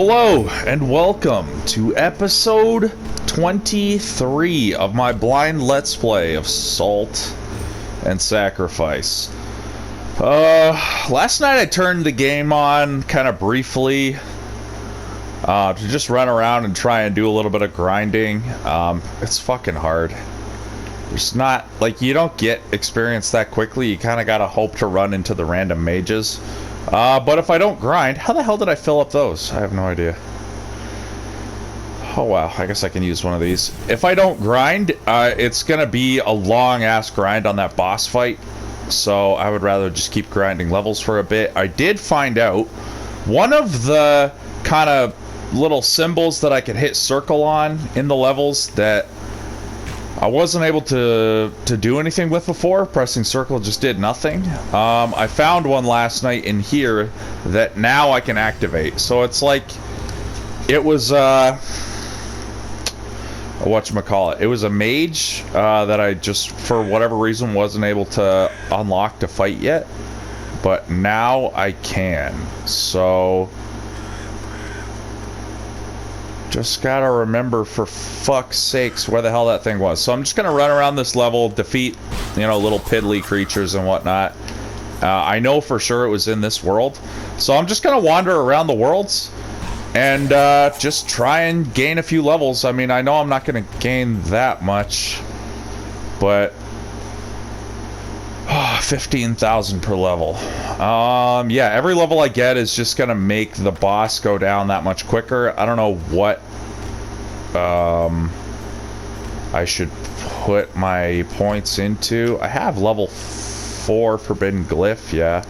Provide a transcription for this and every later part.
Hello and welcome to episode 23 of my blind let's play of Salt and Sacrifice. Last night I turned the game on kind of briefly to just run around and try and do a little bit of grinding. It's fucking hard. It's not, like, you don't get experience that quickly. You kind of gotta hope to run into the random mages. But if I don't grind, how the hell did I fill up those? I have no idea. Oh wow, I guess I can use one of these. If I don't grind, it's gonna be a long-ass grind on that boss fight. So I would rather just keep grinding levels for a bit. I did find out one of the kind of little symbols that I could hit circle on in the levels that I wasn't able to do anything with before. Pressing circle just did nothing. I found one last night in here that now I can activate. So it's like, it was, whatchamacallit, it was a mage that I just, for whatever reason, wasn't able to unlock to fight yet. But now I can. So just gotta remember, for fuck's sakes, where the hell that thing was. So I'm just gonna run around this level, defeat, you know, little piddly creatures and whatnot. I know for sure it was in this world. So I'm just gonna wander around the worlds and just try and gain a few levels. I mean, I know I'm not gonna gain that much, but 15,000 per level. Yeah, every level I get is just gonna make the boss go down that much quicker. I don't know what I should put my points into. I have level 4 Forbidden Glyph, yeah.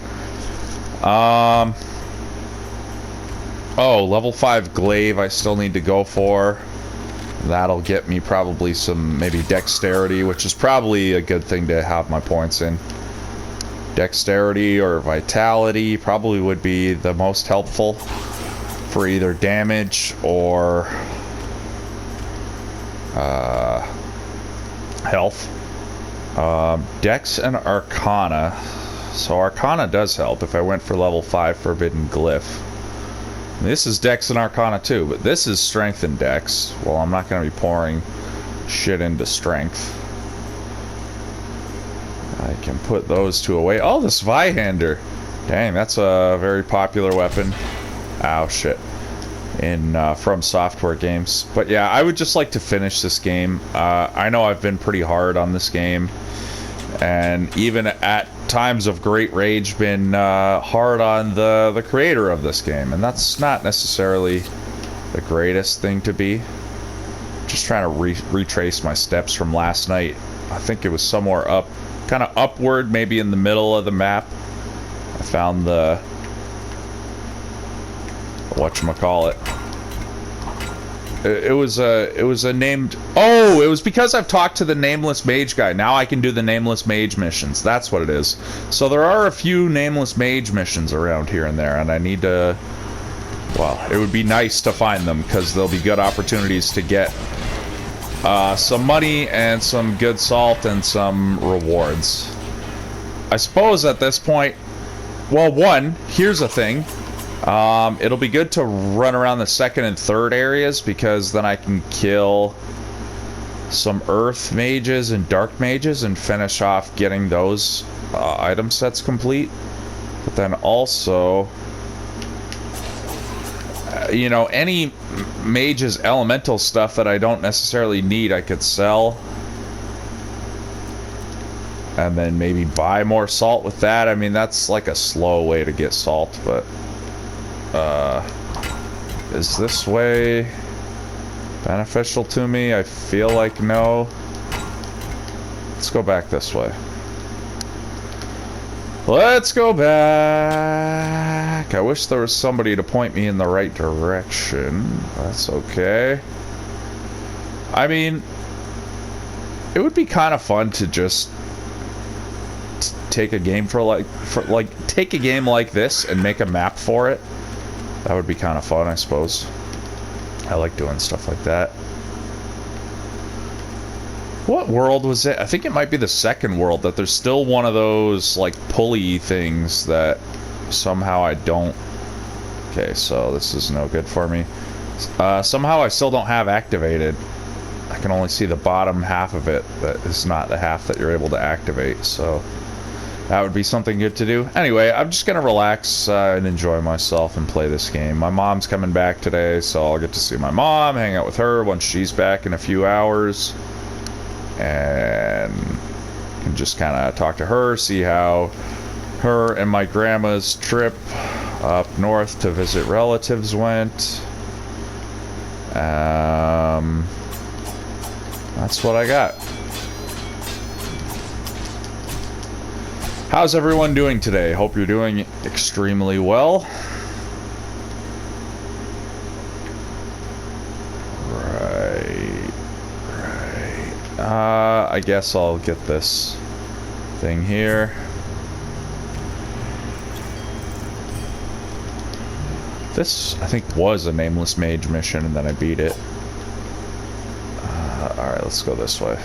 Oh, level 5 Glaive I still need to go for. That'll get me probably some, maybe Dexterity, which is probably a good thing to have my points in. Dexterity or Vitality probably would be the most helpful for either damage or health. Dex and Arcana. So Arcana does help if I went for level 5 Forbidden Glyph. This is Dex and Arcana too, but this is Strength and Dex. Well, I'm not going to be pouring shit into Strength. I can put those two away. Oh, the Zweihander. Dang, that's a very popular weapon. Ow, shit. In From Software games. But yeah, I would just like to finish this game. I know I've been pretty hard on this game, and even at times of great rage been hard on the creator of this game, and that's not necessarily the greatest thing to be. Just trying to retrace my steps from last night. I think it was somewhere up, kind of upward, maybe in the middle of the map. I found the whatchamacallit. It was a named... Oh, it was because I've talked to the Nameless Mage guy. Now I can do the Nameless Mage missions. That's what it is. So there are a few Nameless Mage missions around here and there, and I need to... Well, it would be nice to find them, because there'll be good opportunities to get some money and some good salt and some rewards. I suppose at this point... Well, one, here's a thing. It'll be good to run around the second and third areas, because then I can kill some earth mages and dark mages and finish off getting those item sets complete. But then also, you know, any mage's elemental stuff that I don't necessarily need, I could sell. And then maybe buy more salt with that. I mean, that's like a slow way to get salt, but... is this way beneficial to me? I feel like no. Let's go back this way. Let's go back. I wish there was somebody to point me in the right direction. That's okay. I mean, it would be kind of fun to just take a game take a game like this and make a map for it. That would be kind of fun, I suppose. I like doing stuff like that. What world was it? I think it might be the second world, that there's still one of those, like, pulley things that somehow I don't Okay, so this is no good for me. Somehow I still don't have activated. I can only see the bottom half of it, but it's not the half that you're able to activate, so that would be something good to do. Anyway, I'm just gonna relax and enjoy myself and play this game. My mom's coming back today, so I'll get to see my mom, hang out with her once she's back in a few hours, and can just kind of talk to her, see how her and my grandma's trip up north to visit relatives went. That's what I got. How's everyone doing today? Hope you're doing extremely well. Right. I guess I'll get this thing here. This, I think, was a Nameless Mage mission, and then I beat it. Alright, let's go this way.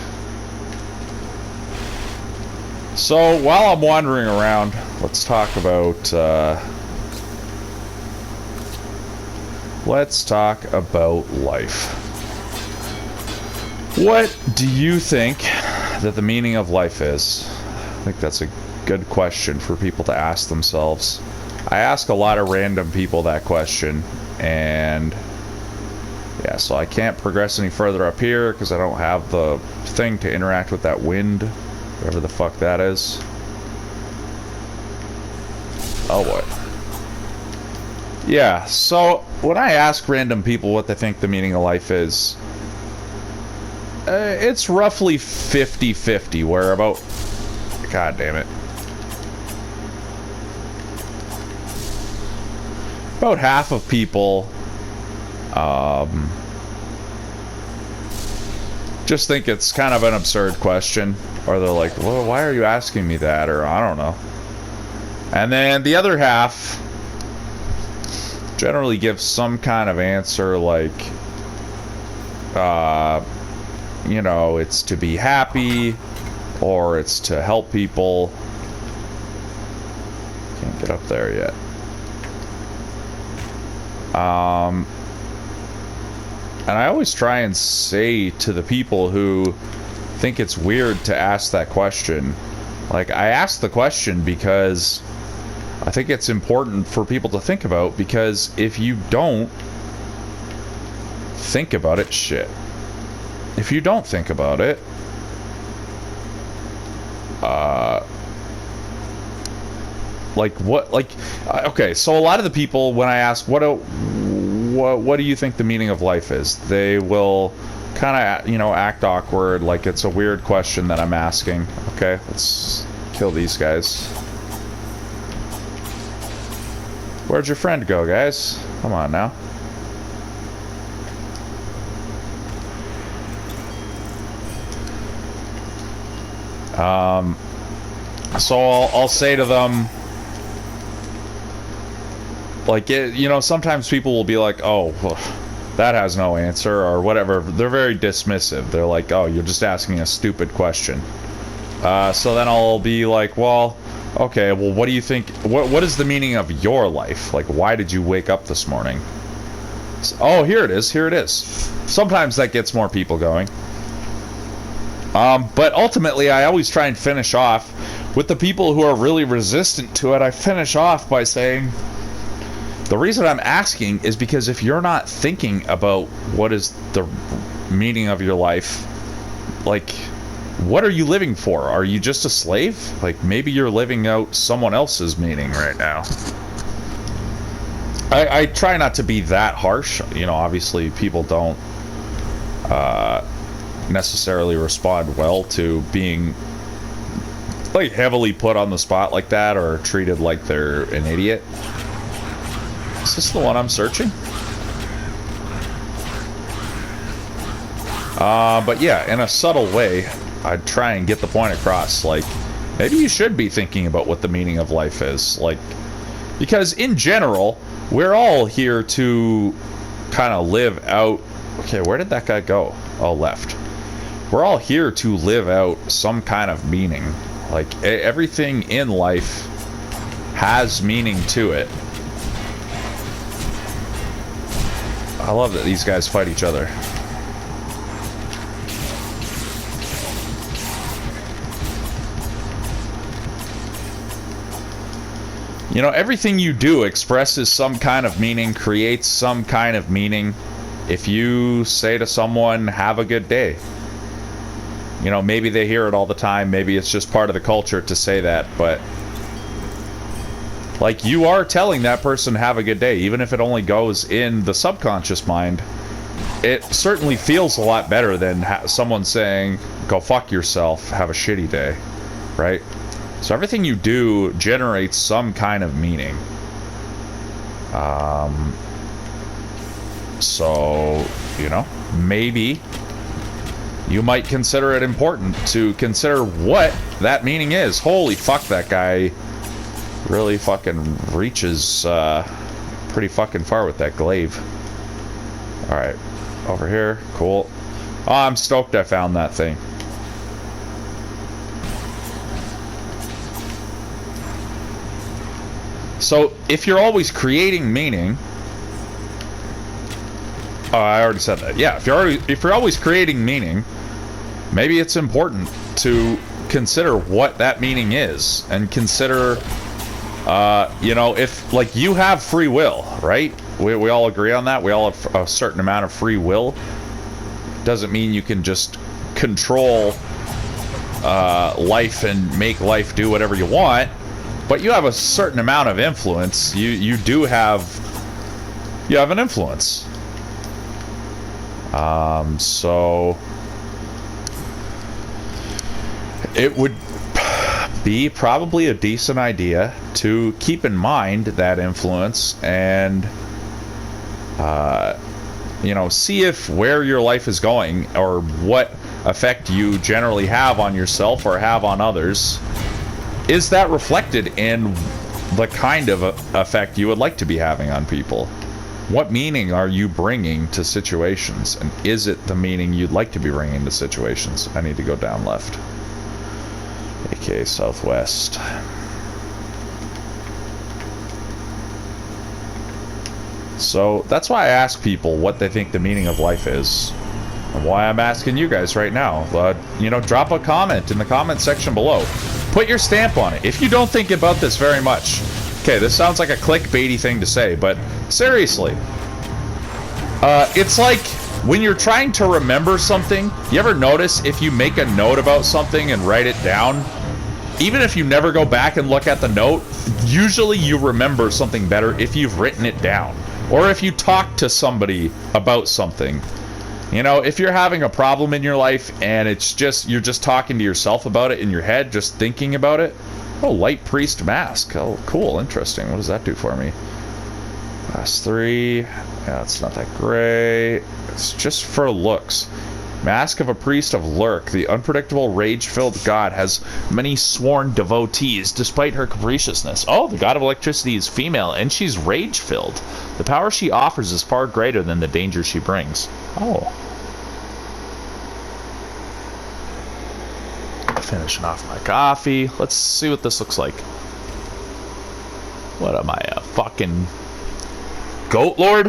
So, while I'm wandering around, let's talk about, life. What do you think that the meaning of life is? I think that's a good question for people to ask themselves. I ask a lot of random people that question, and yeah, so I can't progress any further up here because I don't have the thing to interact with that wind, whatever the fuck that is. Oh boy. Yeah, so when I ask random people what they think the meaning of life is, it's roughly 50-50, where about... God damn it. About half of people just think it's kind of an absurd question, or they're like, well, why are you asking me that, or I don't know. And then the other half generally gives some kind of answer like, you know, it's to be happy, or it's to help people. Can't get up there yet. And I always try and say to the people who think it's weird to ask that question, like, I ask the question because I think it's important for people to think about, because if you don't think about it, if you don't think about it, okay, so a lot of the people, when I ask what do you think the meaning of life is, they will kind of, you know, act awkward, like it's a weird question that I'm asking. Okay, let's kill these guys. Where'd your friend go, guys? Come on now. So I'll say to them, like, you know, sometimes people will be like, oh, that has no answer, or whatever. They're very dismissive. They're like, oh, you're just asking a stupid question. So then I'll be like, well, okay, well, what do you think, what is the meaning of your life? Like, why did you wake up this morning? Oh, here it is. Sometimes that gets more people going. But ultimately, I always try and finish off with the people who are really resistant to it. I finish off by saying, the reason I'm asking is because if you're not thinking about what is the meaning of your life, like, what are you living for? Are you just a slave? Like, maybe you're living out someone else's meaning right now. I try not to be that harsh. You know, obviously people don't necessarily respond well to being, like, heavily put on the spot like that, or treated like they're an idiot. Is this the one I'm searching? But yeah, in a subtle way, I'd try and get the point across. Like, maybe you should be thinking about what the meaning of life is. Like, because in general, we're all here to kind of live out... Okay, where did that guy go? Oh, left. We're all here to live out some kind of meaning. Like, everything in life has meaning to it. I love that these guys fight each other. You know, everything you do expresses some kind of meaning, creates some kind of meaning. If you say to someone, have a good day, you know, maybe they hear it all the time, maybe it's just part of the culture to say that, but like, you are telling that person have a good day, even if it only goes in the subconscious mind. It certainly feels a lot better than someone saying, go fuck yourself, have a shitty day, right? So everything you do generates some kind of meaning. So, you know, maybe you might consider it important to consider what that meaning is. Holy fuck, that guy really fucking reaches pretty fucking far with that glaive. Alright, over here, cool. Oh, I'm stoked I found that thing. So, if you're always creating meaning... Oh, I already said that. Yeah, if you're always creating meaning, maybe it's important to consider what that meaning is, and consider, you know, if, like, you have free will, right? We all agree on that. We all have a certain amount of free will. Doesn't mean you can just control life and make life do whatever you want. But you have a certain amount of influence. You have an influence. So it would be probably a decent idea to keep in mind that influence and you know, see if where your life is going, or what effect you generally have on yourself or have on others, is that reflected in the kind of effect you would like to be having on people? What meaning are you bringing to situations? And is it the meaning you'd like to be bringing to situations? I need to go down left. AK Southwest. So that's why I ask people what they think the meaning of life is. And why I'm asking you guys right now. You know, drop a comment in the comment section below. Put your stamp on it. If you don't think about this very much. Okay, this sounds like a clickbaity thing to say, but seriously. It's like when you're trying to remember something, you ever notice if you make a note about something and write it down, even if you never go back and look at the note, usually you remember something better if you've written it down. Or if you talk to somebody about something. You know, if you're having a problem in your life and it's just, you're just talking to yourself about it in your head, just thinking about it. Oh, Light Priest Mask. Oh, cool. Interesting. What does that do for me? Class 3. Yeah, it's not that great. It's just for looks. Mask of a Priest of Lurk. The unpredictable, rage-filled god has many sworn devotees, despite her capriciousness. Oh, the god of electricity is female, and she's rage-filled. The power she offers is far greater than the danger she brings. Oh. Finishing off my coffee. Let's see what this looks like. What am I, a fucking goat lord?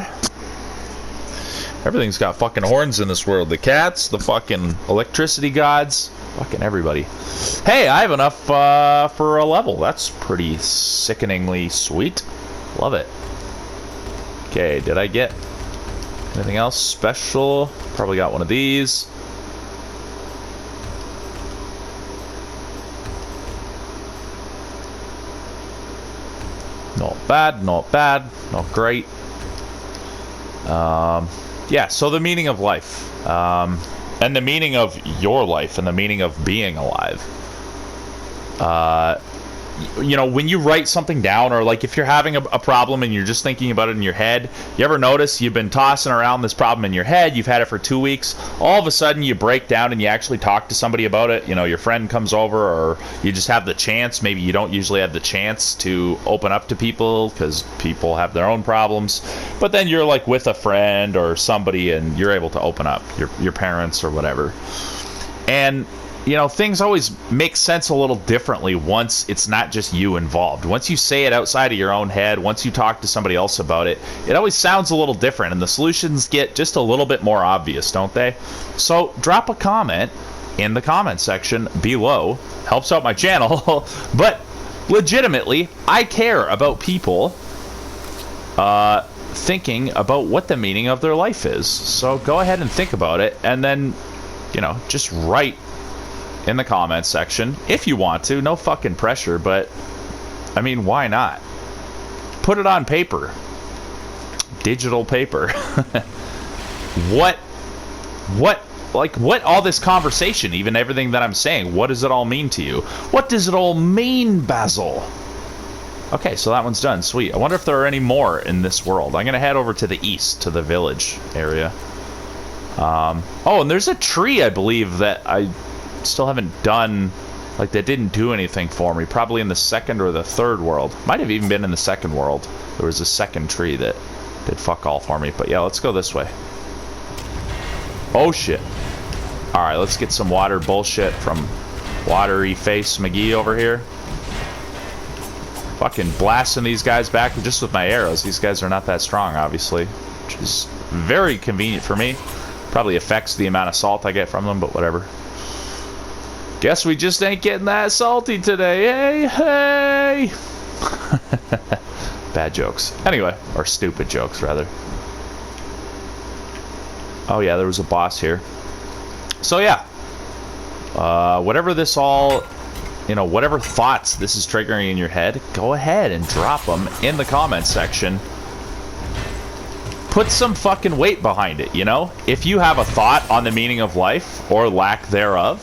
Everything's got fucking horns in this world. The cats, the fucking electricity gods, fucking everybody. Hey, I have enough for a level. That's pretty sickeningly sweet. Love it. Okay, did I get anything else special? Probably got one of these. Not bad, not bad, not great. Yeah, so the meaning of life. And the meaning of your life and the meaning of being alive. You know, when you write something down, or like if you're having a problem and you're just thinking about it in your head, you ever notice you've been tossing around this problem in your head, you've had it for 2 weeks, all of a sudden you break down and you actually talk to somebody about it, you know, your friend comes over, or you just have the chance, maybe you don't usually have the chance to open up to people because people have their own problems, but then you're like with a friend or somebody and you're able to open up, your parents or whatever. And you know, things always make sense a little differently once it's not just you involved. Once you say it outside of your own head, once you talk to somebody else about it, it always sounds a little different, and the solutions get just a little bit more obvious, don't they? So drop a comment in the comment section below. Helps out my channel. But legitimately, I care about people thinking about what the meaning of their life is. So go ahead and think about it, and then, you know, just write in the comments section if you want to. No fucking pressure, but I mean, why not? Put it on paper, digital paper. what all this conversation, even everything that I'm saying, what does it all mean to you? What does it all mean, Basil? Okay, so that one's done. Sweet. I wonder if there are any more in this world. I'm gonna head over to the east, to the village area. Oh, and there's a tree, I believe, that I still haven't done, like, that didn't do anything for me. Probably in the second or the third world. Might have even been in the second world. There was a second tree that did fuck all for me. But yeah, let's go this way. Oh shit. Alright, let's get some water bullshit from Watery Face McGee over here. Fucking blasting these guys back just with my arrows. These guys are not that strong, obviously, which is very convenient for me. Probably affects the amount of salt I get from them, but whatever. Guess we just ain't getting that salty today. Hey, hey! Bad jokes. Anyway, or stupid jokes, rather. Oh yeah, there was a boss here. So yeah. Whatever this all, you know, whatever thoughts this is triggering in your head, go ahead and drop them in the comments section. Put some fucking weight behind it, you know? If you have a thought on the meaning of life, or lack thereof,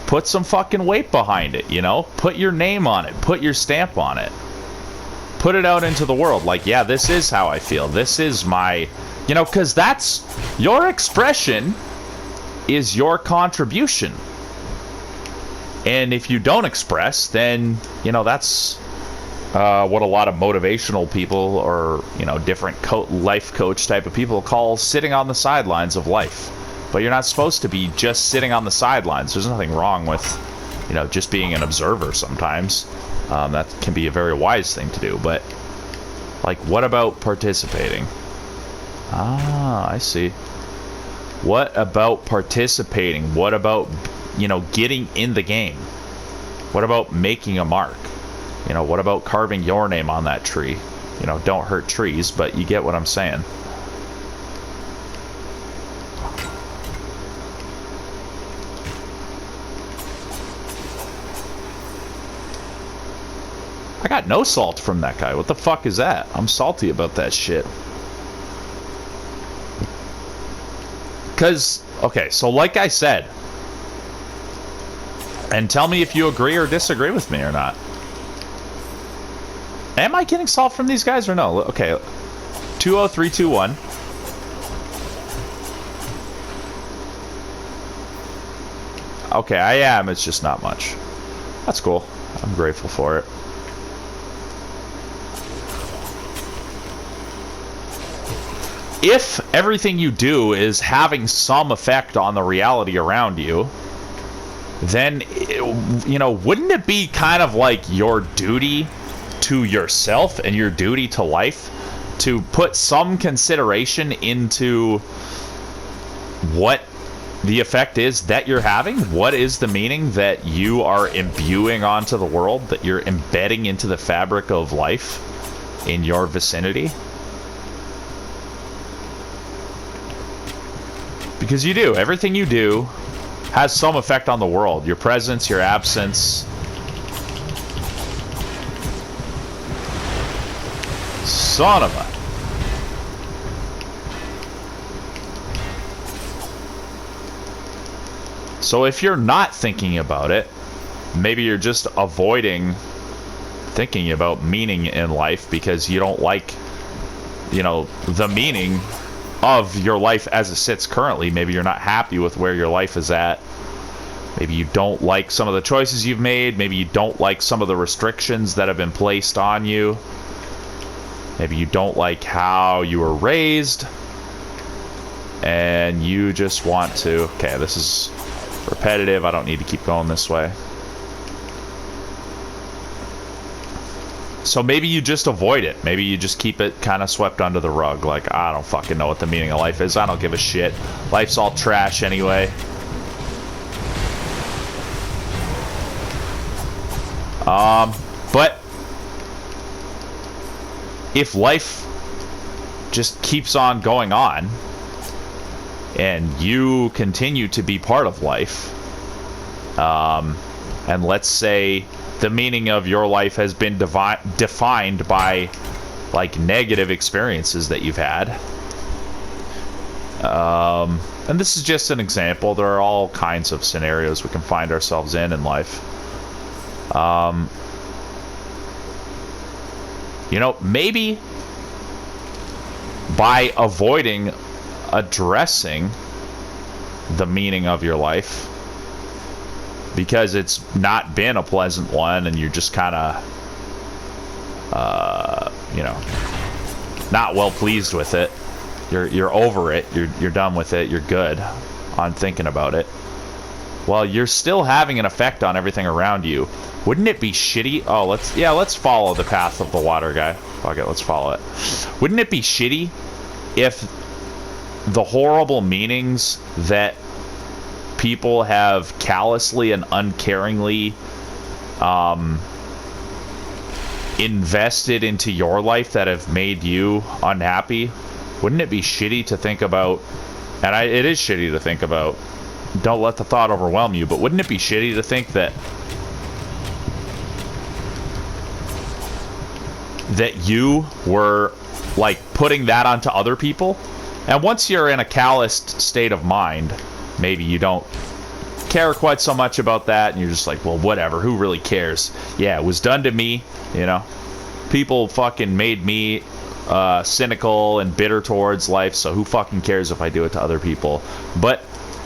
put some fucking weight behind it, you know? Put your name on it. Put your stamp on it. Put it out into the world. Like, yeah, this is how I feel. This is my... You know, because that's... Your expression is your contribution. And if you don't express, then, you know, that's what a lot of motivational people or, you know, different life coach type of people call sitting on the sidelines of life. But you're not supposed to be just sitting on the sidelines. There's nothing wrong with, you know, just being an observer sometimes. That can be a very wise thing to do. But, like, what about participating? Ah, I see. What about participating? What about, you know, getting in the game? What about making a mark? You know, what about carving your name on that tree? You know, don't hurt trees, but you get what I'm saying. I got no salt from that guy. What the fuck is that? I'm salty about that shit. Because, okay, so like I said, and tell me if you agree or disagree with me or not. Am I getting salt from these guys or no? Okay, 20321. Okay, I am. It's just not much. That's cool. I'm grateful for it. If everything you do is having some effect on the reality around you, then, you know, wouldn't it be kind of like your duty to yourself and your duty to life to put some consideration into what the effect is that you're having? What is the meaning that you are imbuing onto the world, that you're embedding into the fabric of life in your vicinity? Because you do. Everything you do has some effect on the world. Your presence, your absence. Son of a... So if you're not thinking about it, maybe you're just avoiding thinking about meaning in life because you don't like, you know, the meaning of your life as it sits currently. Maybe you're not happy with where your life is at. Maybe you don't like some of the choices you've made. Maybe you don't like some of the restrictions that have been placed on you. Maybe you don't like how you were raised. and you just want to... Okay, this is repetitive. I don't need to keep going this way. So maybe you just avoid it. Maybe you just keep it kind of swept under the rug. Like, I don't fucking know what the meaning of life is. I don't give a shit. Life's all trash anyway. But if life just keeps on going on and you continue to be part of life, and let's say the meaning of your life has been defined by like negative experiences that you've had, and this is just an example. There are all kinds of scenarios we can find ourselves in life. You know, maybe by avoiding addressing the meaning of your life, because it's not been a pleasant one and you're just kind of, you know, not well pleased with it. You're over it. You're done with it. You're good on thinking about it. Well, you're still having an effect on everything around you. Wouldn't it be shitty? Oh, let's follow the path of the water guy. Fuck it, let's follow it. Wouldn't it be shitty if the horrible meanings that people have callously and uncaringly invested into your life that have made you unhappy? Wouldn't it be shitty to think about? And it is shitty to think about. Don't let the thought overwhelm you, but wouldn't it be shitty to think that you were like putting that onto other people? And once you're in a calloused state of mind, maybe you don't care quite so much about that, and you're just like, well, whatever, who really cares? Yeah, it was done to me, you know. People fucking made me cynical and bitter towards life, so who fucking cares if I do it to other people? But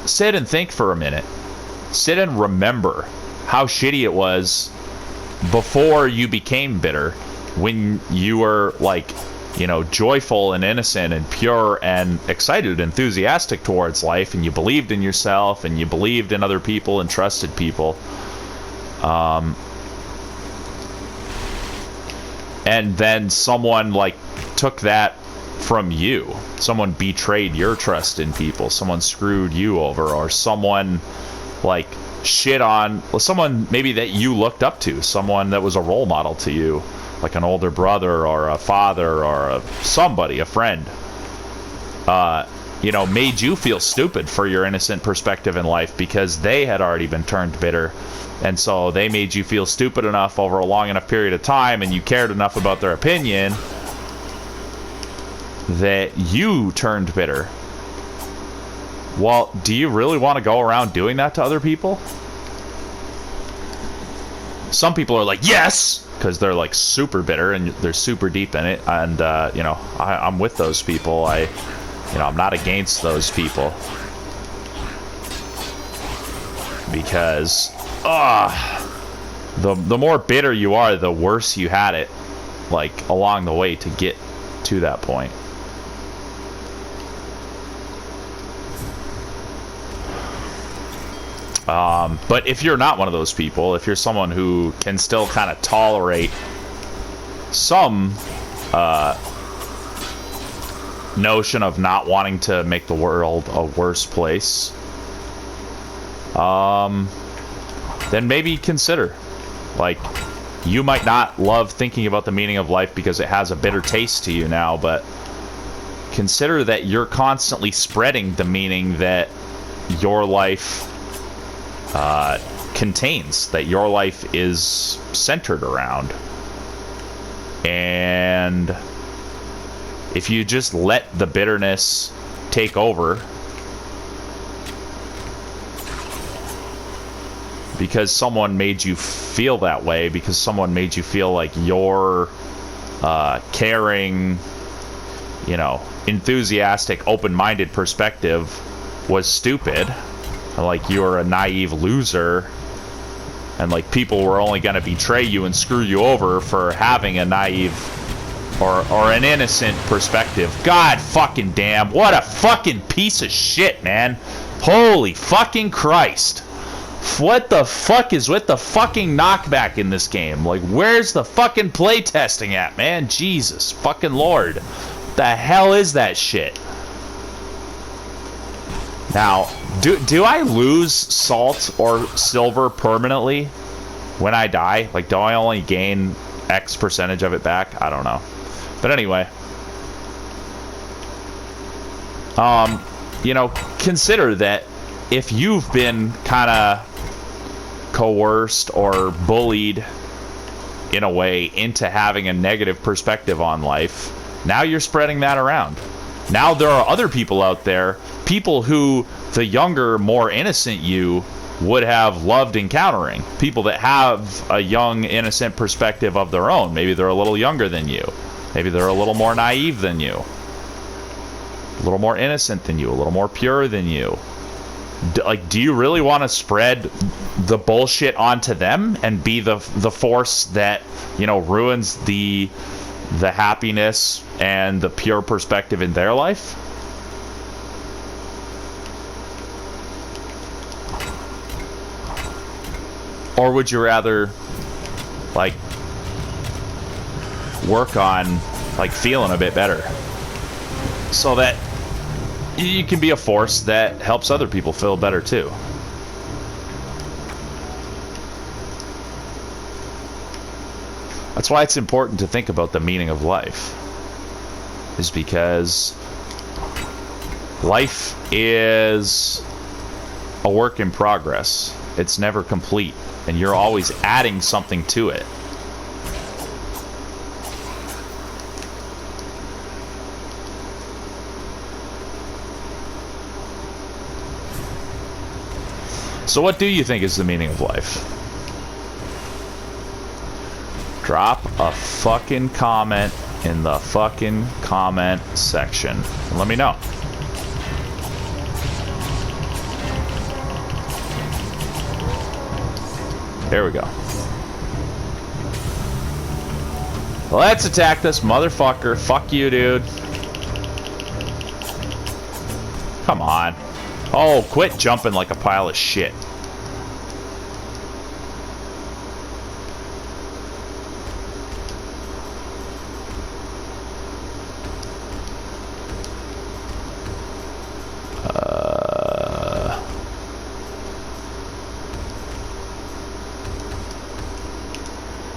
sit and think for a minute. Sit and remember how shitty it was before you became bitter, when you were like, you know, joyful and innocent and pure and excited, enthusiastic towards life, and you believed in yourself and you believed in other people and trusted people. And then someone like took that from you. Someone betrayed your trust in people. Someone screwed you over, or someone like shit on someone maybe that you looked up to, someone that was a role model to you, like an older brother or a father or a friend, you know, made you feel stupid for your innocent perspective in life because they had already been turned bitter. And so they made you feel stupid enough over a long enough period of time, and you cared enough about their opinion that you turned bitter. Well, do you really want to go around doing that to other people? Some people are like, yes, because they're like super bitter and they're super deep in it. And, you know, I'm with those people. I'm not against those people. Because, the more bitter you are, the worse you had it, like, along the way to get to that point. But if you're not one of those people, if you're someone who can still kind of tolerate some notion of not wanting to make the world a worse place, then maybe consider, like, you might not love thinking about the meaning of life because it has a bitter taste to you now, but consider that you're constantly spreading the meaning that your life contains, that your life is centered around. And if you just let the bitterness take over because someone made you feel that way, because someone made you feel like your caring, you know, enthusiastic, open-minded perspective was stupid, like you were a naive loser, and like people were only going to betray you and screw you over for having a naive or an innocent perspective. God fucking damn, what a fucking piece of shit, man. Holy fucking Christ. What the fuck is with the fucking knockback in this game? Like, where's the fucking playtesting at, man? Jesus fucking Lord. What the hell is that shit? Now, do I lose salt or silver permanently when I die? Like, do I only gain X percentage of it back? I don't know. But anyway. You know, consider that if you've been kind of coerced or bullied in a way into having a negative perspective on life, now you're spreading that around. Now there are other people out there, people who the younger, more innocent you would have loved encountering. People that have a young, innocent perspective of their own. Maybe they're a little younger than you. Maybe they're a little more naive than you. A little more innocent than you. A little more pure than you. Do you really want to spread the bullshit onto them and be the force that, you know, ruins the happiness and the pure perspective in their life? Or would you rather, like, work on, like, feeling a bit better so that you can be a force that helps other people feel better too? That's why it's important to think about the meaning of life, is because life is a work in progress. It's never complete, and you're always adding something to it. So what do you think is the meaning of life? Drop a fucking comment in the fucking comment section and let me know. There we go. Let's attack this motherfucker. Fuck you, dude. Come on. Oh, quit jumping like a pile of shit.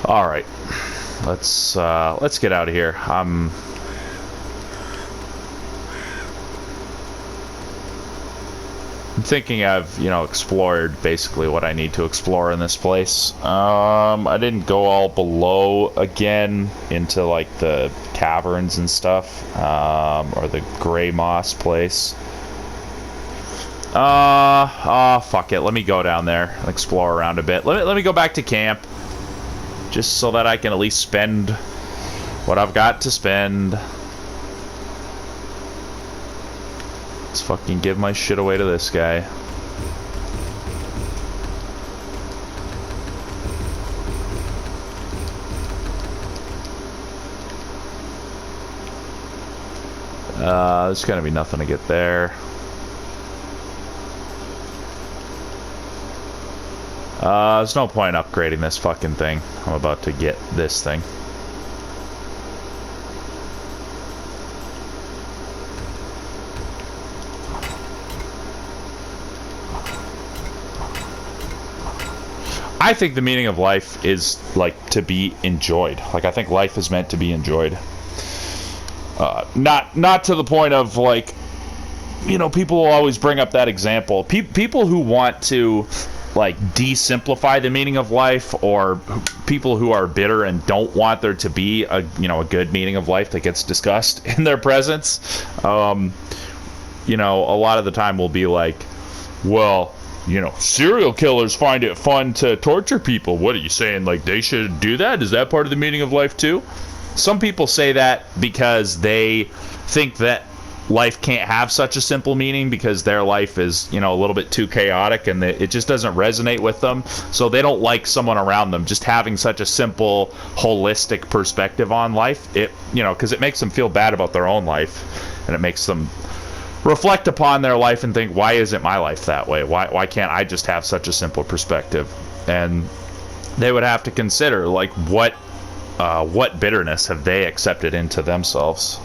All right. Let's get out of here. I'm thinking I've, you know, explored basically what I need to explore in this place. I didn't go all below again into like the caverns and stuff, or the Gray Moss place. Fuck it. Let me go down there and explore around a bit. Let me go back to camp, just so that I can at least spend what I've got to spend. Let's fucking give my shit away to this guy. There's gonna be nothing to get there. There's no point upgrading this fucking thing. I'm about to get this thing. I think the meaning of life is, like, to be enjoyed. Like, I think life is meant to be enjoyed. Not to the point of, like, you know, people will always bring up that example. People who want to, like, de-simplify the meaning of life, or people who are bitter and don't want there to be a, you know, a good meaning of life that gets discussed in their presence, you know, a lot of the time will be like, well, you know, serial killers find it fun to torture people. What are you saying? Like, they should do that? Is that part of the meaning of life too? Some people say that because they think that life can't have such a simple meaning because their life is, a little bit too chaotic, and it just doesn't resonate with them. So they don't like someone around them just having such a simple, holistic perspective on life. Because it makes them feel bad about their own life, and it makes them reflect upon their life and think, why isn't my life that way? Why can't I just have such a simple perspective? And they would have to consider, like, what bitterness have they accepted into themselves?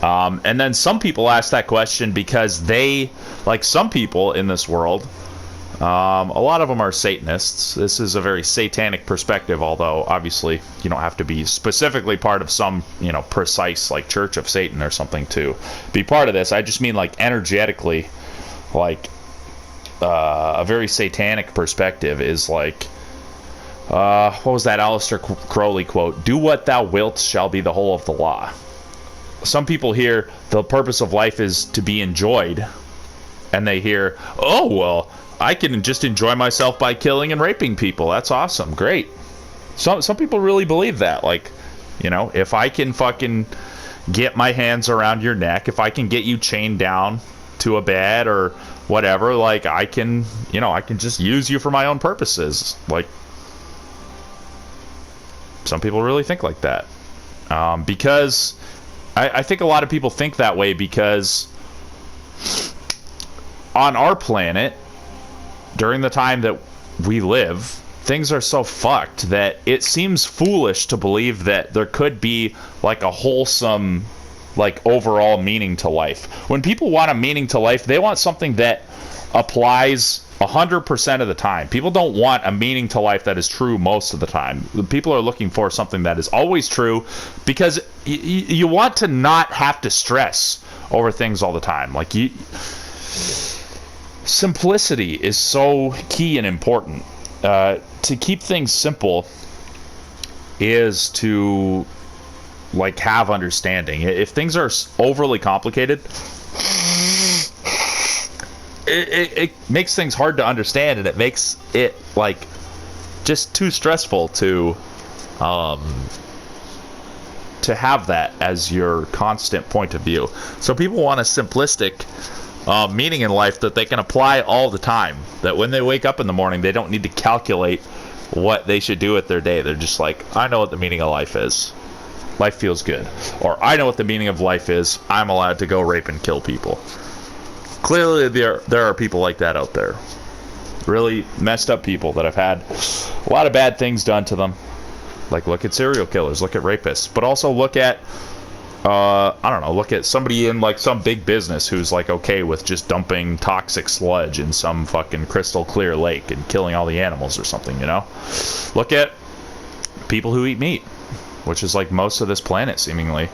And then some people ask that question because they, like some people in this world, a lot of them are Satanists. This is a very satanic perspective, although obviously you don't have to be specifically part of some, precise, like, Church of Satan or something to be part of this. I just mean, like, energetically, like, a very satanic perspective is like, what was that Aleister Crowley quote? "Do what thou wilt shall be the whole of the law." Some people hear the purpose of life is to be enjoyed, and they hear, oh, well, I can just enjoy myself by killing and raping people. That's awesome. Great. Some people really believe that. Like, if I can fucking get my hands around your neck, if I can get you chained down to a bed or whatever, like, I can just use you for my own purposes. Like, some people really think like that. Because I think a lot of people think that way because on our planet, during the time that we live, things are so fucked that it seems foolish to believe that there could be, like, a wholesome, like, overall meaning to life. When people want a meaning to life, they want something that applies 100% of the time. People don't want a meaning to life that is true most of the time. People are looking for something that is always true because you want to not have to stress over things all the time. Like, simplicity is so key and important. To keep things simple is to, like, have understanding. If things are overly complicated, it makes things hard to understand, and it makes it, like, just too stressful to have that as your constant point of view. So people want a simplistic meaning in life that they can apply all the time, that when they wake up in the morning they don't need to calculate what they should do with their day. They're just like, I know what the meaning of life is. Life feels good. Or I know what the meaning of life is. I'm allowed to go rape and kill people. Clearly, there are people like that out there. Really messed up people that have had a lot of bad things done to them. Like, look at serial killers, look at rapists. But also look at, look at somebody in, like, some big business who's, like, okay with just dumping toxic sludge in some fucking crystal clear lake and killing all the animals or something, Look at people who eat meat, which is, like, most of this planet, seemingly.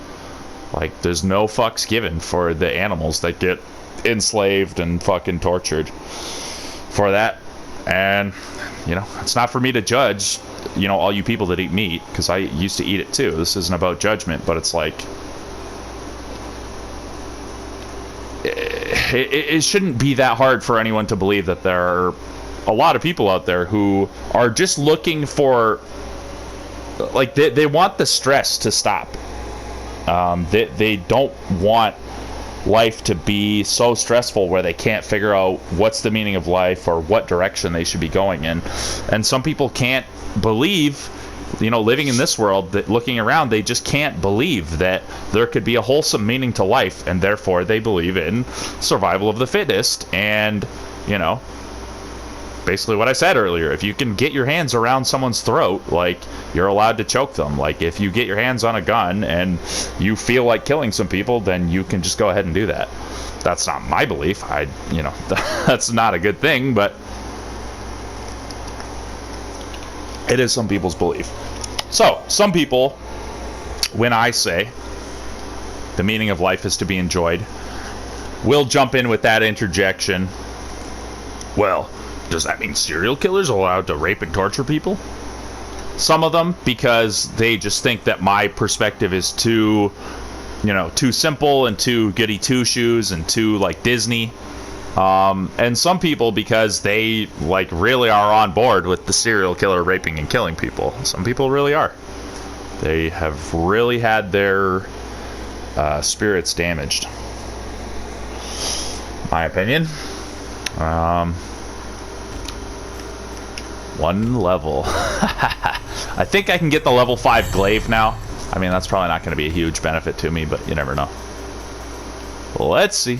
Like, there's no fucks given for the animals that get enslaved and fucking tortured for that. And it's not for me to judge all you people that eat meat, because I used to eat it too. This isn't about judgment, but it's like it shouldn't be that hard for anyone to believe that there are a lot of people out there who are just looking for, like, they want the stress to stop. They don't want life to be so stressful where they can't figure out what's the meaning of life or what direction they should be going in. And some people can't believe, living in this world, that looking around, they just can't believe that there could be a wholesome meaning to life, and therefore they believe in survival of the fittest. And basically what I said earlier, if you can get your hands around someone's throat, like, you're allowed to choke them. Like, if you get your hands on a gun and you feel like killing some people, then you can just go ahead and do that. That's not my belief. That's not a good thing, but it is some people's belief. So, some people, when I say the meaning of life is to be enjoyed, will jump in with that interjection, well, does that mean serial killers are allowed to rape and torture people? Some of them, because they just think that my perspective is too simple and too goody two-shoes and too, like, Disney. And some people because they, like, really are on board with the serial killer raping and killing people. Some people really are. They have really had their spirits damaged. My opinion. One level. I think I can get the level 5 glaive now. I mean, that's probably not going to be a huge benefit to me, but you never know. Let's see.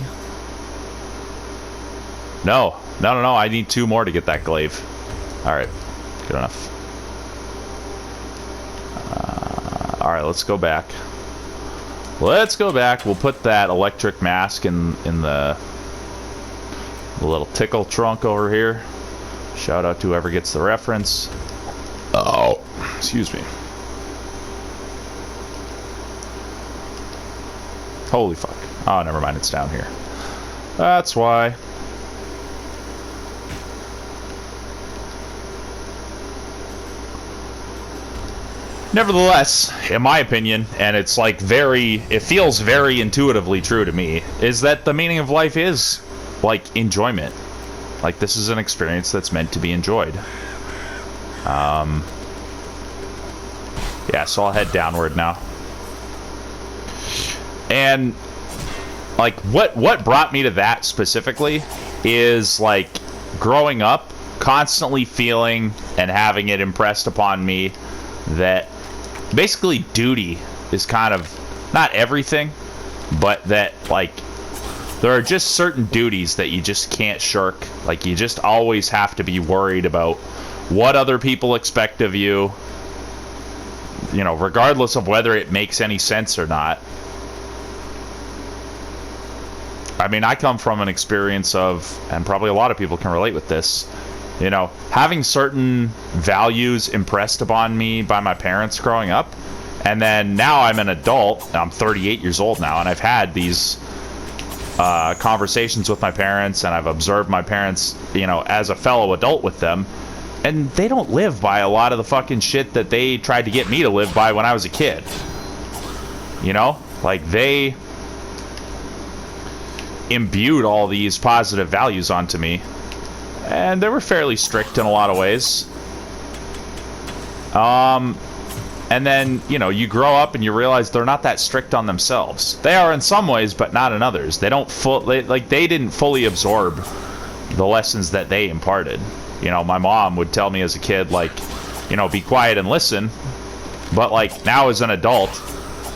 No. I need 2 more to get that glaive. Alright. Good enough. Alright, let's go back. Let's go back. We'll put that electric mask in the little tickle trunk over here. Shout out to whoever gets the reference. Oh, excuse me. Holy fuck. Oh, never mind. It's down here. That's why. Nevertheless, in my opinion, and it's like it feels very intuitively true to me, is that the meaning of life is, like, enjoyment. Like, this is an experience that's meant to be enjoyed. Yeah, so I'll head downward now. And, like, what brought me to that specifically is, like, growing up, constantly feeling and having it impressed upon me that basically duty is kind of not everything, but that, like, there are just certain duties that you just can't shirk. Like, you just always have to be worried about what other people expect of you, you know, regardless of whether it makes any sense or not. I mean, I come from an experience of, and probably a lot of people can relate with this, you know, having certain values impressed upon me by my parents growing up. And then now I'm an adult, I'm 38 years old now, and I've had these conversations with my parents, and I've observed my parents, you know, as a fellow adult with them, and they don't live by a lot of the fucking shit that they tried to get me to live by when I was a kid. You know? Like, they imbued all these positive values onto me, and they were fairly strict in a lot of ways. And then, you know, you grow up and you realize they're not that strict on themselves. They are in some ways, but not in others. They don't they didn't fully absorb the lessons that they imparted. You know, my mom would tell me as a kid, like, you know, be quiet and listen. But, like, now as an adult,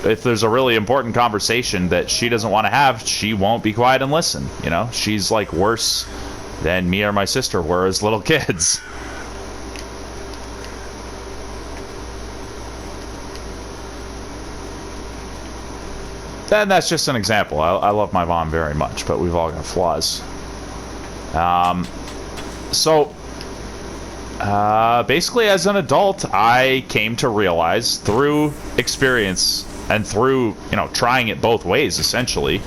if there's a really important conversation that she doesn't want to have, she won't be quiet and listen. You know, she's, like, worse than me or my sister were as little kids. And that's just an example. I love my mom very much, but we've all got flaws. Basically, as an adult, I came to realize through experience and through, you know, trying it both ways, essentially,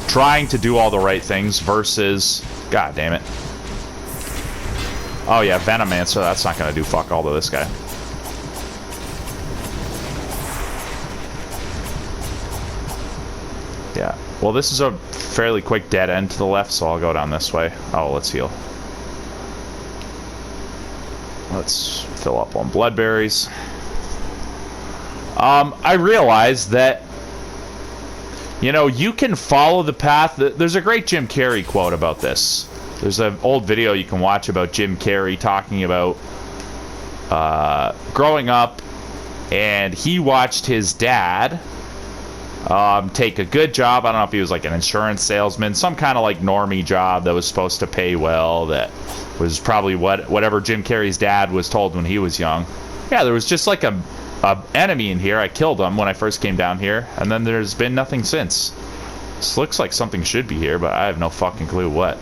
trying to do all the right things versus, god damn it. Oh yeah, Venomancer, that's not going to do fuck all to this guy. Yeah, well, this is a fairly quick dead end to the left, so I'll go down this way. Oh, let's heal. Let's fill up on bloodberries. I realized that, you know, you can follow the path. There's a great Jim Carrey quote about this. There's an old video you can watch about Jim Carrey talking about growing up, and he watched his dad take a good job. I don't know if he was like an insurance salesman, some kind of like normie job that was supposed to pay well, that was probably whatever Jim Carrey's dad was told when he was young. Yeah, there was just like a enemy in here. I killed him when I first came down here, and then there's been nothing since. This looks like something should be here, but I have no fucking clue what.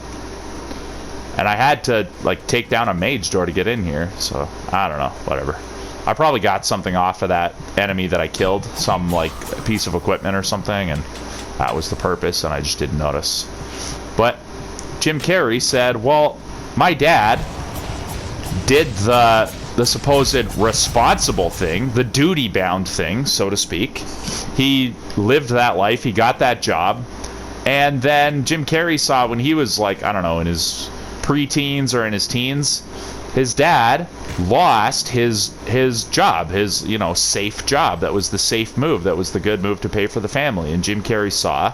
And I had to like take down a mage door to get in here, so I don't know, whatever. I probably got something off of that enemy that I killed, some like piece of equipment or something, and that was the purpose, and I just didn't notice. But Jim Carrey said, well, my dad did the supposed responsible thing, the duty-bound thing, so to speak. He lived that life, he got that job, and then Jim Carrey saw when he was like, I don't know, in his pre-teens or in his teens, his dad lost his job, his, you know, safe job. That was the safe move. That was the good move to pay for the family. And Jim Carrey saw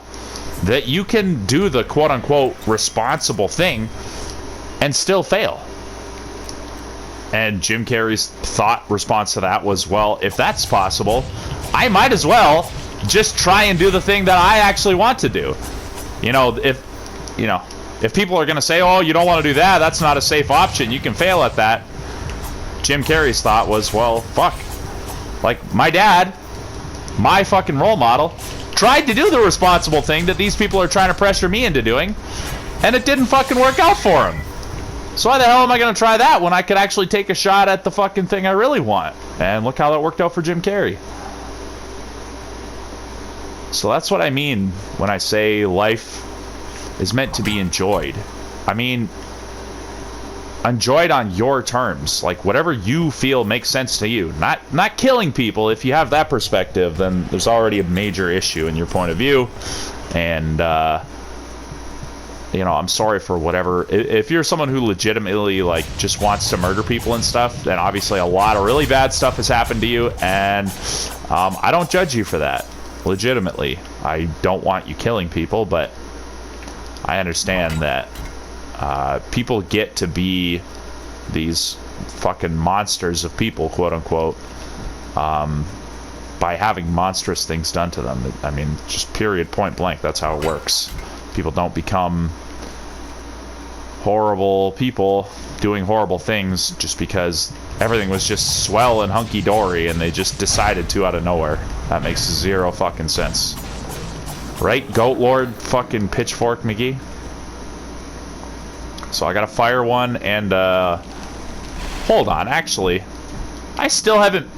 that you can do the quote-unquote responsible thing and still fail. And Jim Carrey's thought response to that was, well, if that's possible, I might as well just try and do the thing that I actually want to do. You know, if people are going to say, oh, you don't want to do that, that's not a safe option, you can fail at that. Jim Carrey's thought was, well, fuck. Like, my dad, my fucking role model, tried to do the responsible thing that these people are trying to pressure me into doing, and it didn't fucking work out for him. So why the hell am I going to try that when I could actually take a shot at the fucking thing I really want? And look how that worked out for Jim Carrey. So that's what I mean when I say life is meant to be enjoyed. I mean, enjoyed on your terms. Like, whatever you feel makes sense to you. Not killing people. If you have that perspective, then there's already a major issue in your point of view. And, you know, I'm sorry for whatever. If you're someone who legitimately, like, just wants to murder people and stuff, then obviously a lot of really bad stuff has happened to you, and I don't judge you for that. Legitimately. I don't want you killing people, but I understand that people get to be these fucking monsters of people, quote-unquote, by having monstrous things done to them. I mean, just period, point blank, that's how it works. People don't become horrible people doing horrible things just because everything was just swell and hunky-dory and they just decided to out of nowhere. That makes zero fucking sense. Right, Goat Lord fucking Pitchfork McGee? So I gotta fire one and, hold on, actually, I still haven't...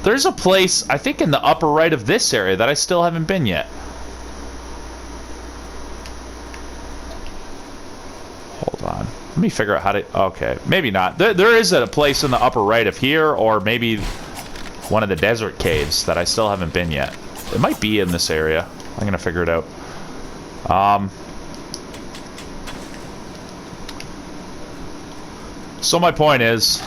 There's a place, I think in the upper right of this area, that I still haven't been yet. Hold on. Let me figure out how to... Okay, maybe not. There is a place in the upper right of here, or maybe one of the desert caves that I still haven't been yet. It might be in this area. I'm gonna figure it out. So my point is,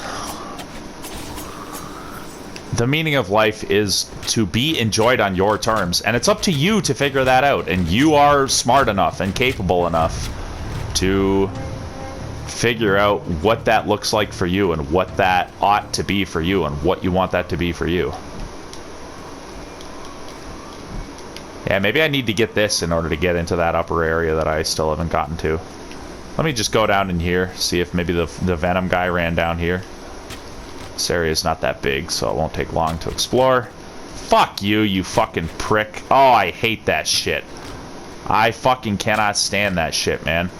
the meaning of life is to be enjoyed on your terms, and it's up to you to figure that out, and you are smart enough and capable enough to figure out what that looks like for you and what that ought to be for you and what you want that to be for you. Yeah, maybe I need to get this in order to get into that upper area that I still haven't gotten to. Let me just go down in here, see if maybe the Venom guy ran down here. This area is not that big, so it won't take long to explore. Fuck you, you fucking prick. Oh, I hate that shit. I fucking cannot stand that shit, man.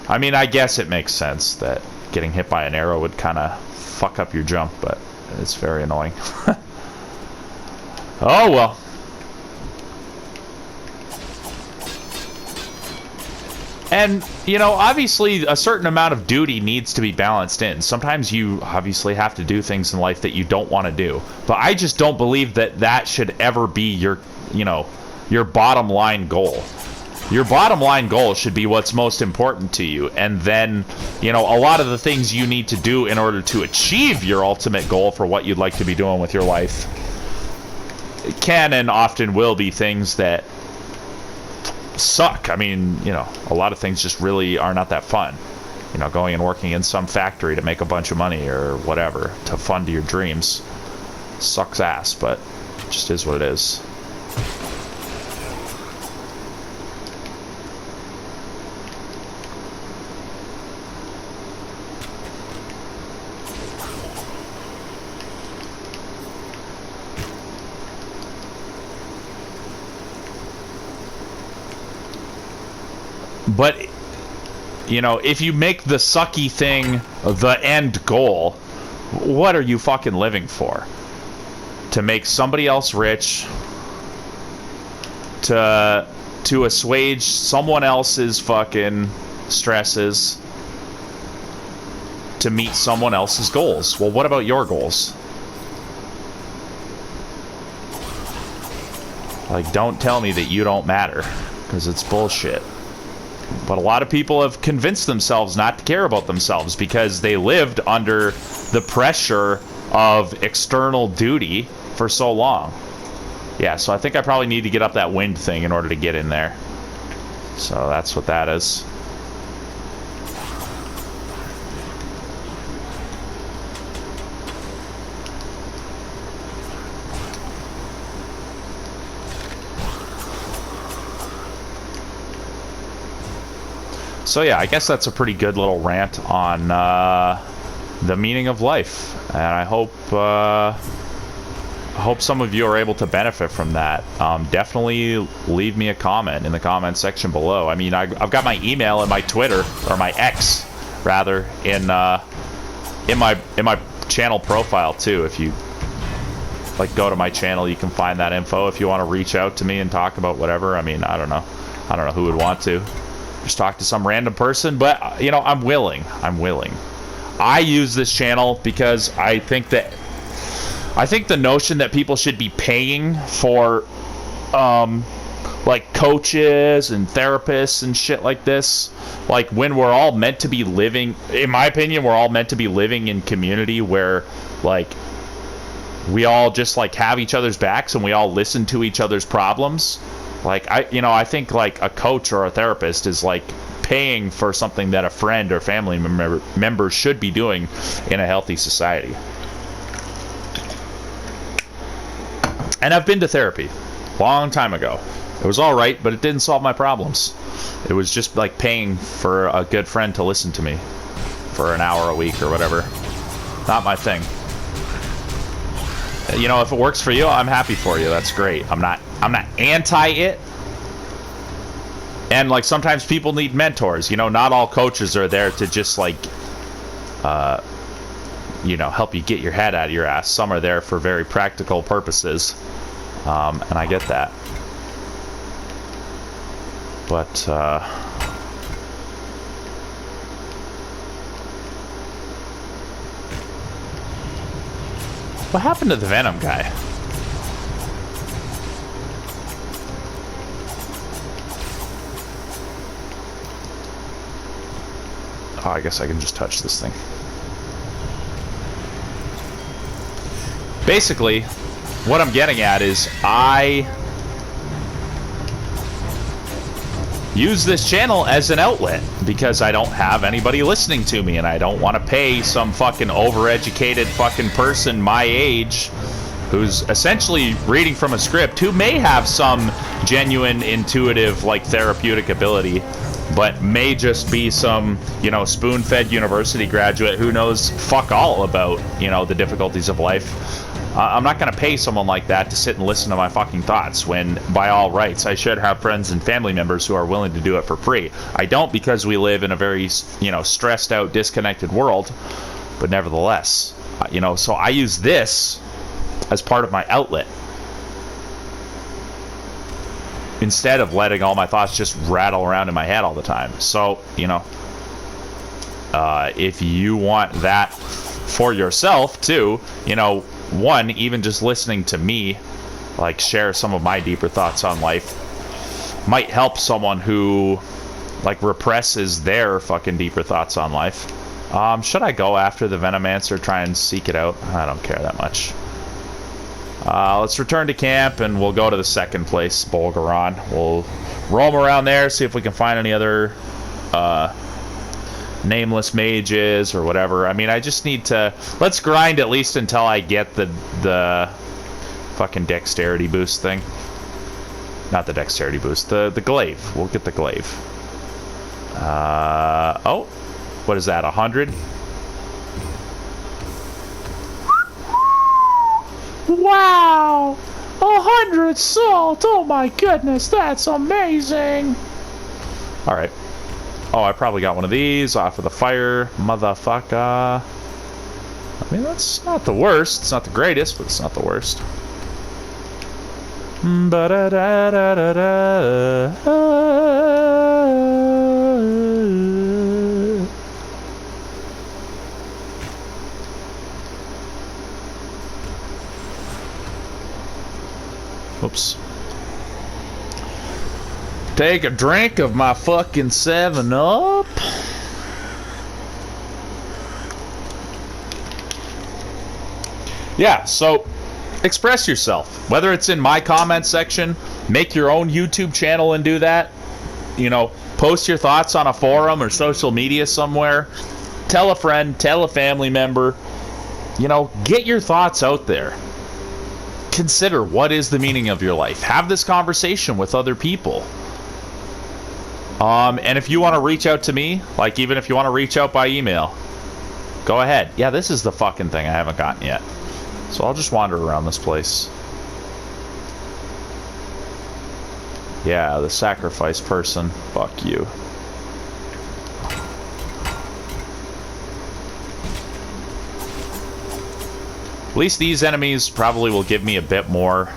I mean, I guess it makes sense that getting hit by an arrow would kind of fuck up your jump, but it's very annoying. Oh, well. And, you know, obviously a certain amount of duty needs to be balanced in. Sometimes you obviously have to do things in life that you don't want to do. But I just don't believe that that should ever be your, you know, your bottom line goal. Your bottom line goal should be what's most important to you. And then, you know, a lot of the things you need to do in order to achieve your ultimate goal for what you'd like to be doing with your life can and often will be things that suck. I mean, you know, a lot of things just really are not that fun. You know, going and working in some factory to make a bunch of money or whatever to fund your dreams sucks ass, but it just is what it is. But, you know, if you make the sucky thing the end goal, what are you fucking living for? To make somebody else rich? To assuage someone else's fucking stresses? To meet someone else's goals? Well, what about your goals? Like, don't tell me that you don't matter, because it's bullshit. But a lot of people have convinced themselves not to care about themselves because they lived under the pressure of external duty for so long. Yeah, so I think I probably need to get up that wind thing in order to get in there. So that's what that is. So yeah, I guess that's a pretty good little rant on the meaning of life, and I hope some of you are able to benefit from that. Definitely leave me a comment in the comment section below. I mean, I've got my email and my Twitter, or my X rather, in my channel profile too. If you like go to my channel, you can find that info if you want to reach out to me and talk about whatever. I mean, I don't know who would want to just talk to some random person, but you know, I'm willing. I use this channel because I think the notion that people should be paying for like coaches and therapists and shit like this, like when we're all meant to be living, in my opinion, we're all meant to be living in community where like we all just like have each other's backs and we all listen to each other's problems. Like I think like a coach or a therapist is like paying for something that a friend or family member should be doing in a healthy society. And I've been to therapy long time ago. It was all right, but it didn't solve my problems. It was just like paying for a good friend to listen to me for an hour a week or whatever. Not my thing. You know, if it works for you, I'm happy for you. That's great. I'm not anti it. And like sometimes people need mentors. You know, not all coaches are there to just like you know, help you get your head out of your ass. Some are there for very practical purposes. And I get that. But what happened to the Venom guy? Oh, I guess I can just touch this thing. Basically, what I'm getting at is I use this channel as an outlet because I don't have anybody listening to me and I don't want to pay some fucking overeducated fucking person my age who's essentially reading from a script who may have some genuine intuitive like therapeutic ability but may just be some, you know, spoon-fed university graduate who knows fuck all about, you know, the difficulties of life. I'm not going to pay someone like that to sit and listen to my fucking thoughts when, by all rights, I should have friends and family members who are willing to do it for free. I don't because we live in a very, you know, stressed out, disconnected world, but nevertheless, you know, so I use this as part of my outlet instead of letting all my thoughts just rattle around in my head all the time. So, you know, if you want that for yourself too, you know, one, even just listening to me like share some of my deeper thoughts on life might help someone who like represses their fucking deeper thoughts on life. Should I go after the Venomancer, try and seek it out? I don't care that much. Let's return to camp and we'll go to the second place, Bolgaron. We'll roam around there, see if we can find any other nameless mages or whatever. I mean, I just need to... Let's grind at least until I get the fucking dexterity boost thing. Not the dexterity boost, the glaive. We'll get the glaive. Oh, what is that, 100? Wow! 100 salt! Oh my goodness, that's amazing! Alright. Oh, I probably got one of these off of the fire, motherfucker. I mean, that's not the worst. It's not the greatest, but it's not the worst. Oops. Take a drink of my fucking 7-Up. Yeah, so express yourself. Whether it's in my comment section, make your own YouTube channel and do that. You know, post your thoughts on a forum or social media somewhere. Tell a friend, tell a family member. You know, get your thoughts out there. Consider what is the meaning of your life. Have this conversation with other people. And if you want to reach out to me, like even if you want to reach out by email, go ahead. Yeah, this is the fucking thing I haven't gotten yet. So I'll just wander around this place. Yeah, the sacrifice person. Fuck you. At least these enemies probably will give me a bit more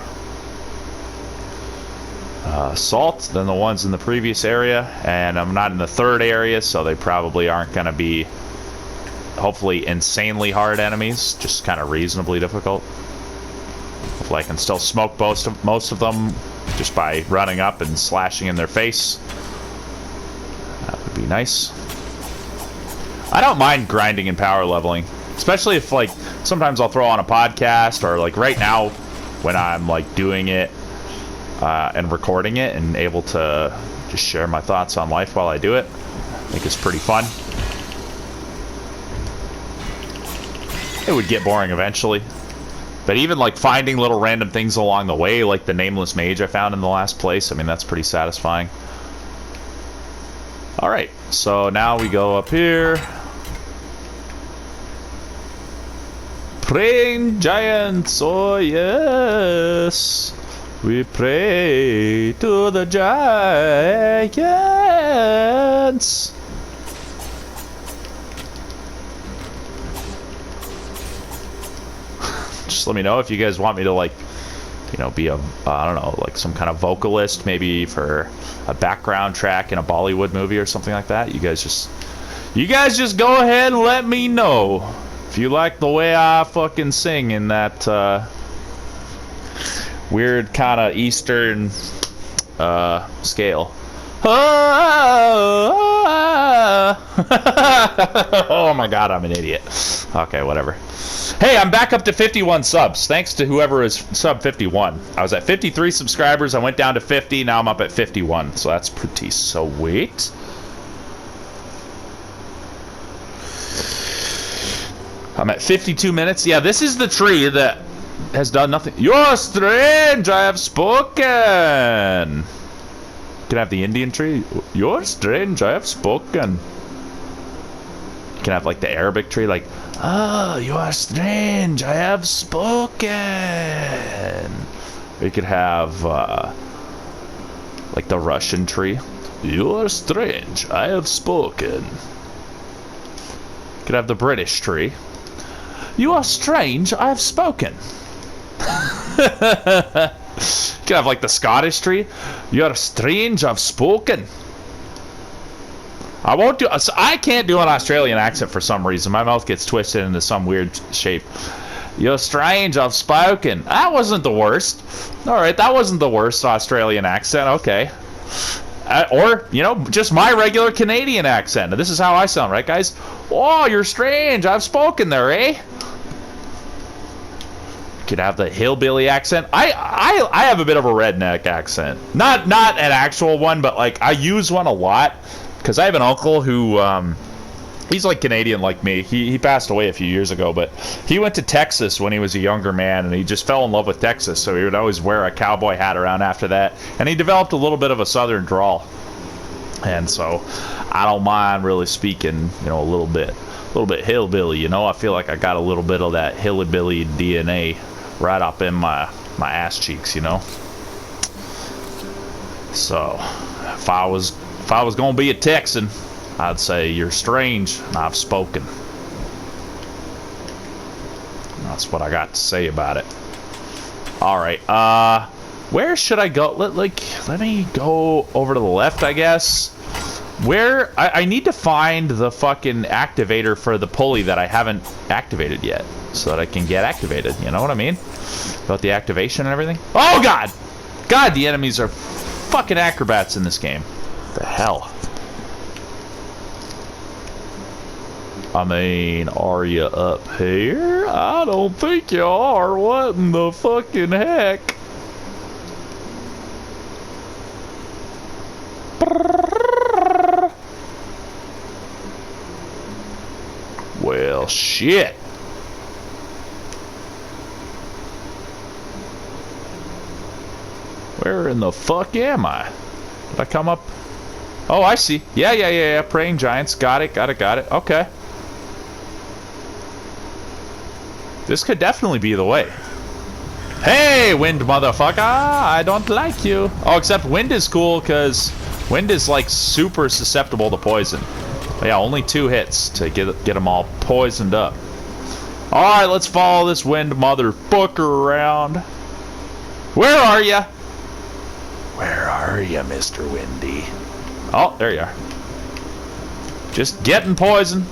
salt than the ones in the previous area. And I'm not in the third area, so they probably aren't going to be, hopefully, insanely hard enemies. Just kind of reasonably difficult. Hopefully I can still smoke most of them just by running up and slashing in their face. That would be nice. I don't mind grinding and power leveling. Especially if, like, sometimes I'll throw on a podcast, or, like, right now when I'm, like, doing it and recording it and able to just share my thoughts on life while I do it. I think it's pretty fun. It would get boring eventually. But even, like, finding little random things along the way, like the Nameless Mage I found in the last place, I mean, that's pretty satisfying. Alright, so now we go up here. Praying giants, oh yes, we pray to the giants. Just let me know if you guys want me to, like, you know, be a, I don't know, like some kind of vocalist, maybe for a background track in a Bollywood movie or something like that. You guys just go ahead and let me know. If you like the way I fucking sing in that weird kind of Eastern scale. Oh my god, I'm an idiot. Okay, whatever. Hey, I'm back up to 51 subs. Thanks to whoever is sub 51. I was at 53 subscribers. I went down to 50. Now I'm up at 51. So that's pretty sweet. I'm at 52 minutes. Yeah, this is the tree that has done nothing. You're strange, I have spoken. Can I have the Indian tree? You're strange, I have spoken. You can have, like, the Arabic tree, like, oh, you are strange, I have spoken. Or you could have, like, the Russian tree. You are strange, I have spoken. You could have the British tree. You are strange, I have spoken. You could have, like, the Scottish tree. You are strange, I've spoken. I won't do. I can't do an Australian accent for some reason. My mouth gets twisted into some weird shape. You're strange, I've spoken. That wasn't the worst. Alright, that wasn't the worst Australian accent. Okay. Or, you know, just my regular Canadian accent. This is how I sound, right, guys? Oh, you're strange, I've spoken there, eh? Could have the hillbilly accent. I have a bit of a redneck accent. Not an actual one, but, like, I use one a lot. Because I have an uncle who, he's like Canadian like me. He passed away a few years ago, but he went to Texas when he was a younger man, and he just fell in love with Texas, so he would always wear a cowboy hat around after that. And he developed a little bit of a southern drawl. And so I don't mind really speaking, you know, a little bit hillbilly, you know. I feel like I got a little bit of that hillbilly DNA right up in my ass cheeks, you know. So if I was gonna be a Texan, I'd say you're strange and I've spoken. That's what I got to say about it. Alright, where should I go? Let me go over to the left, I guess. Where I need to find the fucking activator for the pulley that I haven't activated yet, so that I can get activated, you know what I mean? About the activation and everything. Oh god! God, the enemies are fucking acrobats in this game. The hell? I mean, are you up here? I don't think you are. What in the fucking heck? Well, shit. Where in the fuck am I? Did I come up? Oh, I see. Yeah. Praying giants. Got it. Okay. This could definitely be the way. Hey, wind motherfucker! I don't like you. Oh, except wind is cool because wind is like super susceptible to poison. But yeah, only 2 hits to get them all poisoned up. All right, let's follow this wind motherfucker around. Where are you? Where are you, Mr. Windy? Oh, there you are. Just getting poisoned.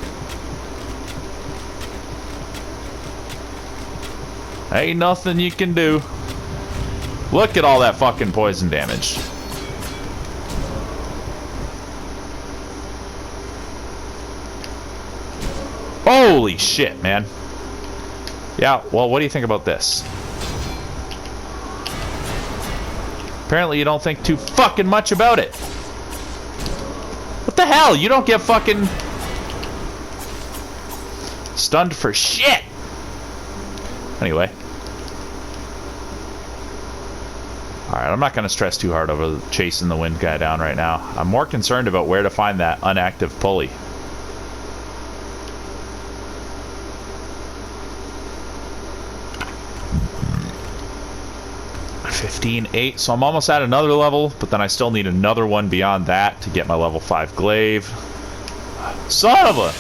Ain't nothing you can do. Look at all that fucking poison damage. Holy shit, man. Yeah, well, what do you think about this? Apparently you don't think too fucking much about it. What the hell? You don't get fucking stunned for shit. Anyway. Alright, I'm not going to stress too hard over chasing the wind guy down right now. I'm more concerned about where to find that unactive pulley. $15,800, so I'm almost at another level, but then I still need another one beyond that to get my level 5 glaive. Son of a...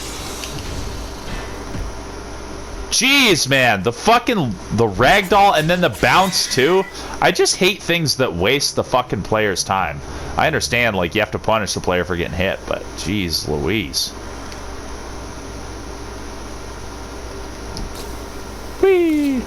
Jeez, man, the ragdoll and then the bounce too. I just hate things that waste the fucking player's time. I understand, like, you have to punish the player for getting hit, but jeez Louise. Whee!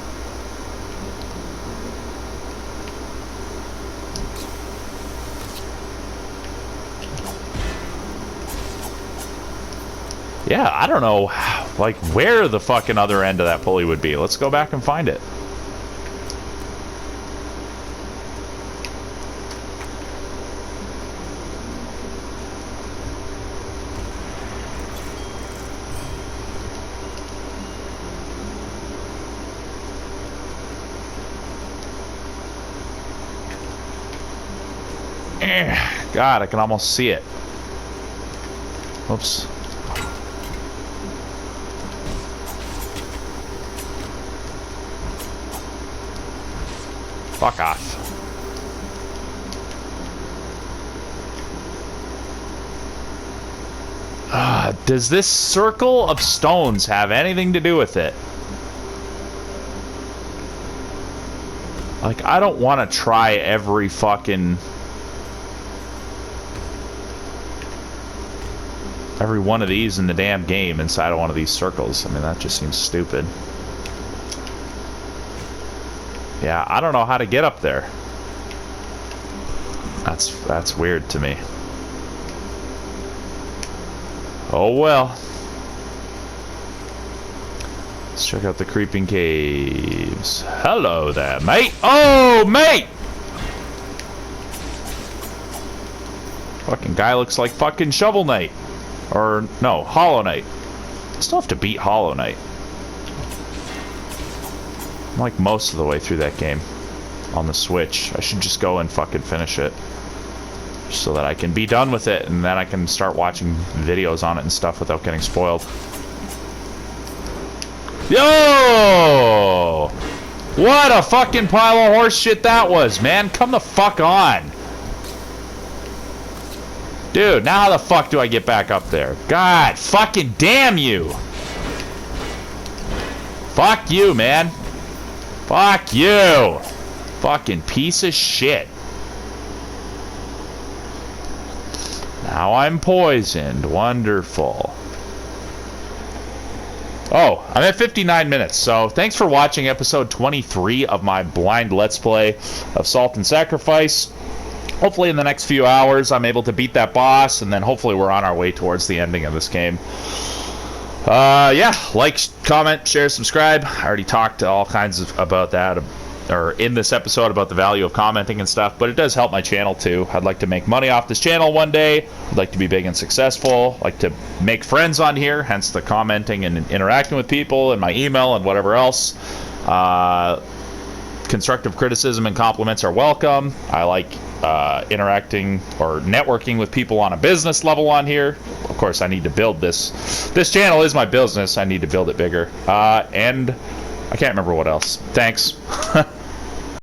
Yeah, I don't know, like, where the fucking other end of that pulley would be. Let's go back and find it. God, I can almost see it. Oops. Fuck off. Does this circle of stones have anything to do with it? Like, I don't want to try every fucking... every one of these in the damn game inside of one of these circles. I mean, that just seems stupid. Yeah, I don't know how to get up there. That's weird to me. Oh well. Let's check out the creeping caves. Hello there, mate. Oh, mate! Fucking guy looks like fucking Shovel Knight. Or, no, Hollow Knight. I still have to beat Hollow Knight. I'm like most of the way through that game on the Switch. I should just go and fucking finish it so that I can be done with it, and then I can start watching videos on it and stuff without getting spoiled. Yo! What a fucking pile of horse shit that was, man. Come the fuck on. Dude, now how the fuck do I get back up there? God fucking damn you. Fuck you, man. Fuck you! Fucking piece of shit. Now I'm poisoned. Wonderful. Oh, I'm at 59 minutes, so thanks for watching episode 23 of my blind Let's Play of Salt and Sacrifice. hopefully in the next few hours I'm able to beat that boss, and then hopefully we're on our way towards the ending of this game. Yeah, like, comment, share, subscribe. I already talked all kinds of about that, or in this episode, about the value of commenting and stuff, but it does help my channel too. I'd like to make money off this channel one day. I'd like to be big and successful. I'd like to make friends on here, hence the commenting and interacting with people and my email and whatever else. Constructive criticism and compliments are welcome. I like interacting or networking with people on a business level on here. Of course, I need to build this. This channel is my business. I need to build it bigger. And I can't remember what else. Thanks.